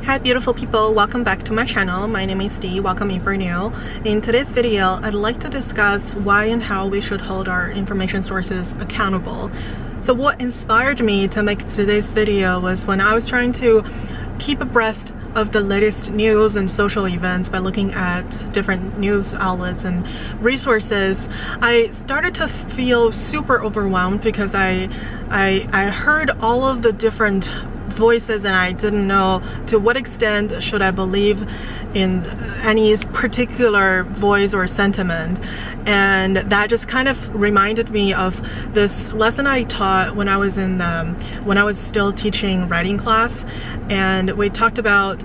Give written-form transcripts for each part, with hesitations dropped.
Hi beautiful people, welcome back to my channel. My name is Dee, welcome if you're new. In today's video, I'd like to discuss why and how we should hold our information sources accountable. So what inspired me to make today's video was when I was trying to keep abreast of the latest news and social events by looking at different news outlets and resources. I started to feel super overwhelmed because I heard all of the different voices and I didn't know to what extent should I believe in any particular voice or sentiment. And that just kind of reminded me of this lesson I taught when I was still teaching writing class, and we talked about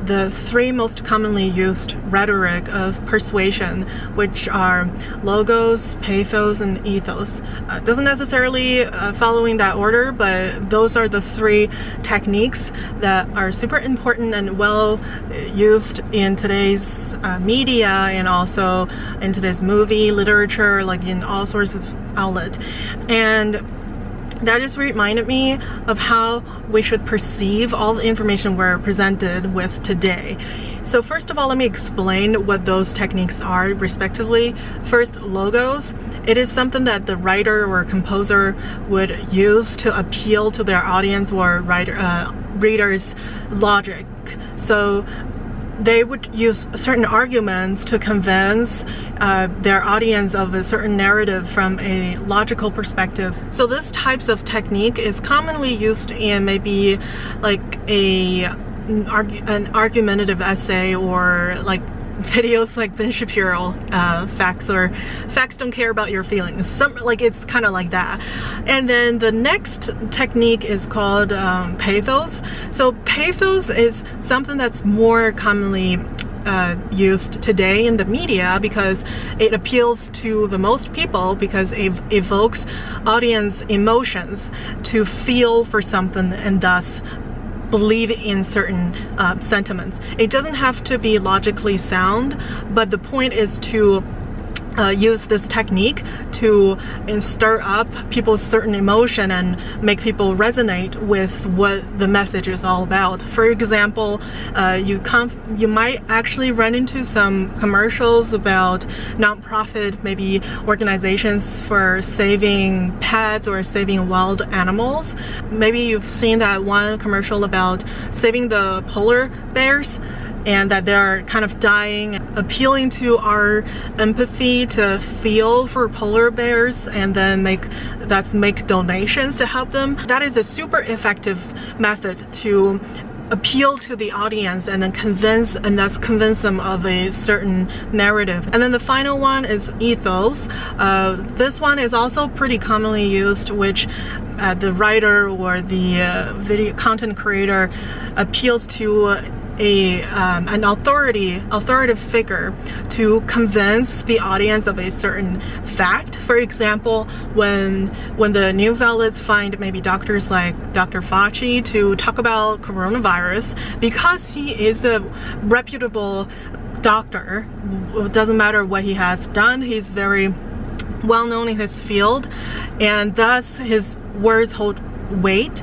the three most commonly used rhetoric of persuasion, which are logos, pathos, and ethos. Doesn't necessarily following that order, but those are the three techniques that are super important and well used in today's media and also in today's movie, literature, like in all sorts of outlets. And that just reminded me of how we should perceive all the information we're presented with today. So first of all, let me explain what those techniques are respectively. First, logos. It is something that the writer or composer would use to appeal to their audience or readers' logic. So they would use certain arguments to convince their audience of a certain narrative from a logical perspective. So this types of technique is commonly used in maybe like an argumentative essay or like videos like Ben Shapiro, facts don't care about your feelings. It's kind of like that. And then the next technique is called pathos. So pathos is something that's more commonly used today in the media because it appeals to the most people because it evokes audience emotions to feel for something and thus believe in certain sentiments. It doesn't have to be logically sound, but the point is to use this technique to stir up people's certain emotion and make people resonate with what the message is all about. For example, you might actually run into some commercials about non-profit maybe organizations for saving pets or saving wild animals. Maybe you've seen that one commercial about saving the polar bears and that they're kind of dying, appealing to our empathy to feel for polar bears and then make donations to help them. That is a super effective method to appeal to the audience and then convince them of a certain narrative. And then the final one is ethos. This one is also pretty commonly used, which the writer or the video content creator appeals to an authoritative figure to convince the audience of a certain fact. For example, when the news outlets find maybe doctors like Dr. Fauci to talk about coronavirus, because he is a reputable doctor, it doesn't matter what he has done, he's very well known in his field and thus his words hold weight.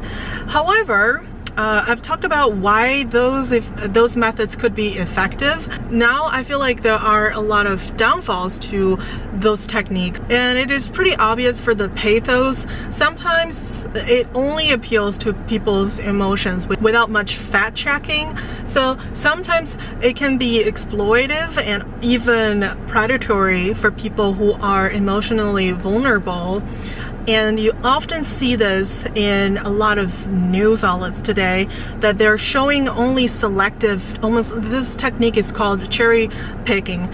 However, I've talked about why those methods could be effective. Now I feel like there are a lot of downfalls to those techniques, and it is pretty obvious for the pathos. Sometimes it only appeals to people's emotions without much fact checking. So sometimes it can be exploitive and even predatory for people who are emotionally vulnerable. And you often see this in a lot of news outlets today, that they're showing only selective, this technique is called cherry picking.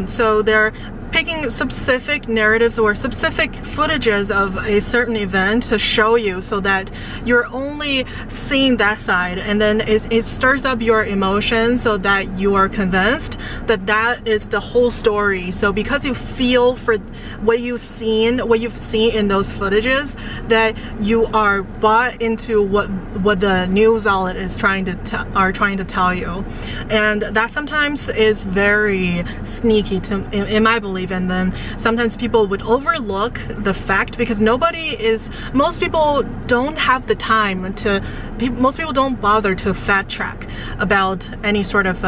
So they're picking specific narratives or specific footages of a certain event to show you so that you're only seeing that side, and then it stirs up your emotions so that you are convinced that that is the whole story. So because you feel for what you've seen in those footages, that you are bought into what the news outlet is trying to tell you. And that sometimes is very sneaky in my belief, live, and then sometimes people would overlook the fact because most people don't have the time to, most people don't bother to fact check about any sort of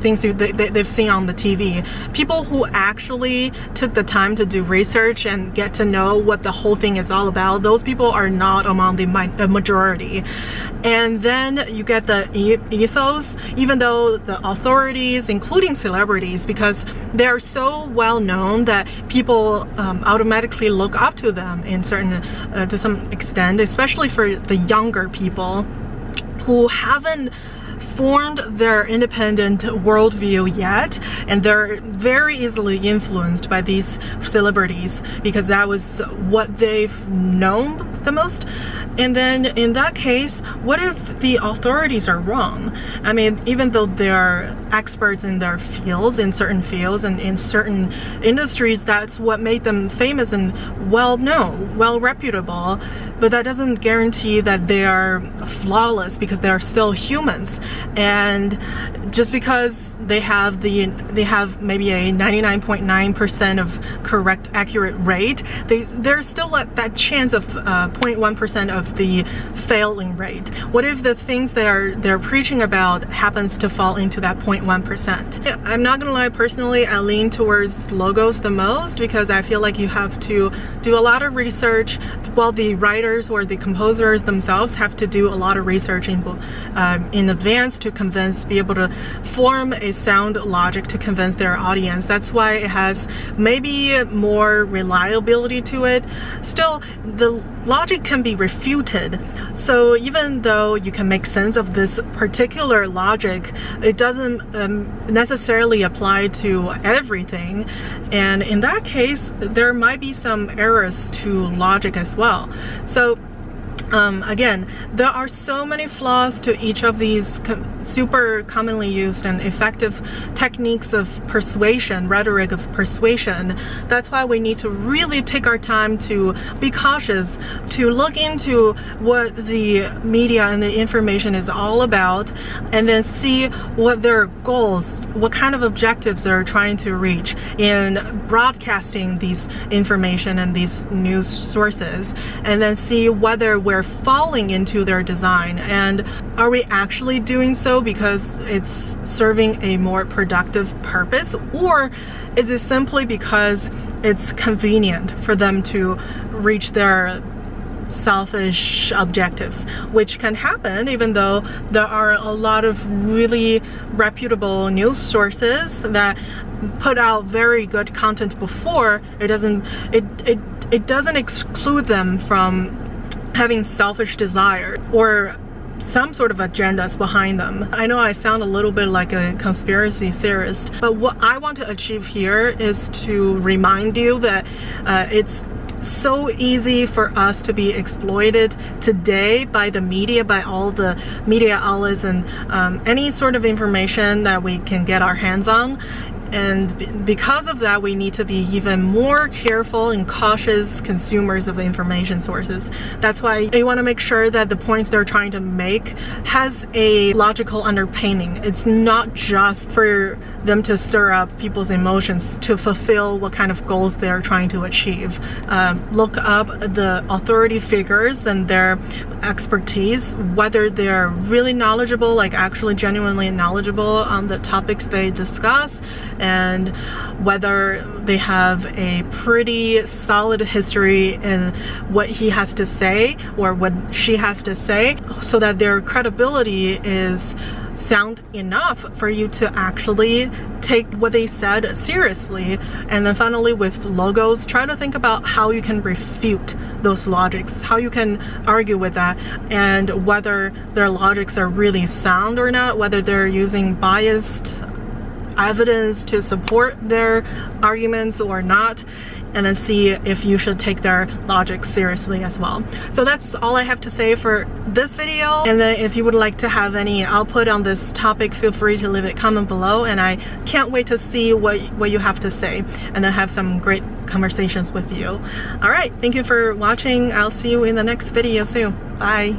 things they've seen on the TV. People who actually took the time to do research and get to know what the whole thing is all about, those people are not among the majority. And then you get the ethos, even though the authorities, including celebrities, because they're so well known that people automatically look up to them in certain to some extent, especially for the younger people who haven't formed their independent worldview yet, and they're very easily influenced by these celebrities because that was what they've known the most. And then in that case, what if the authorities are wrong? I mean, even though they're experts in their fields, in certain fields and in certain industries, that's what made them famous and well known, well reputable, but that doesn't guarantee that they are flawless because they are still humans. And just because they have maybe a 99.9% of correct, accurate rate, there's still that chance of 0.1% of the failing rate. What if the things they're preaching about happens to fall into that 0.1%? I'm not gonna lie, personally, I lean towards logos the most because I feel like you have to do a lot of research, while the writers or the composers themselves have to do a lot of research in advance to be able to form a sound logic to convince their audience. That's why it has maybe more reliability to it. Still, the logic can be refuted. So even though you can make sense of this particular logic, it doesn't necessarily apply to everything. And in that case, there might be some errors to logic as well. So again, there are so many flaws to each of these super commonly used and effective techniques of persuasion, rhetoric of persuasion. That's why we need to really take our time to be cautious, to look into what the media and the information is all about, and then see what their goals, what kind of objectives they're trying to reach in broadcasting these information and these news sources, and then see whether we're falling into their design, and are we actually doing so because it's serving a more productive purpose, or is it simply because it's convenient for them to reach their selfish objectives, which can happen even though there are a lot of really reputable news sources that put out very good content before. It doesn't exclude them from having selfish desire or some sort of agendas behind them. I know I sound a little bit like a conspiracy theorist, but what I want to achieve here is to remind you that it's so easy for us to be exploited today by the media, by all the media outlets and any sort of information that we can get our hands on. And because of that, we need to be even more careful and cautious consumers of information sources. That's why you want to make sure that the points they're trying to make has a logical underpinning. It's not just for them to stir up people's emotions to fulfill what kind of goals they're trying to achieve. Look up the authority figures and their expertise, whether they're really knowledgeable, like actually genuinely knowledgeable on the topics they discuss, and whether they have a pretty solid history in what he has to say or what she has to say, so that their credibility is sound enough for you to actually take what they said seriously. And then finally, with logos, try to think about how you can refute those logics, how you can argue with that, and whether their logics are really sound or not, whether they're using biased evidence to support their arguments or not, and then see if you should take their logic seriously as well. So that's all I have to say for this video. And then if you would like to have any output on this topic, feel free to leave a comment below, and I can't wait to see what you have to say and then have some great conversations with you. All right, thank you for watching. I'll see you in the next video soon. Bye.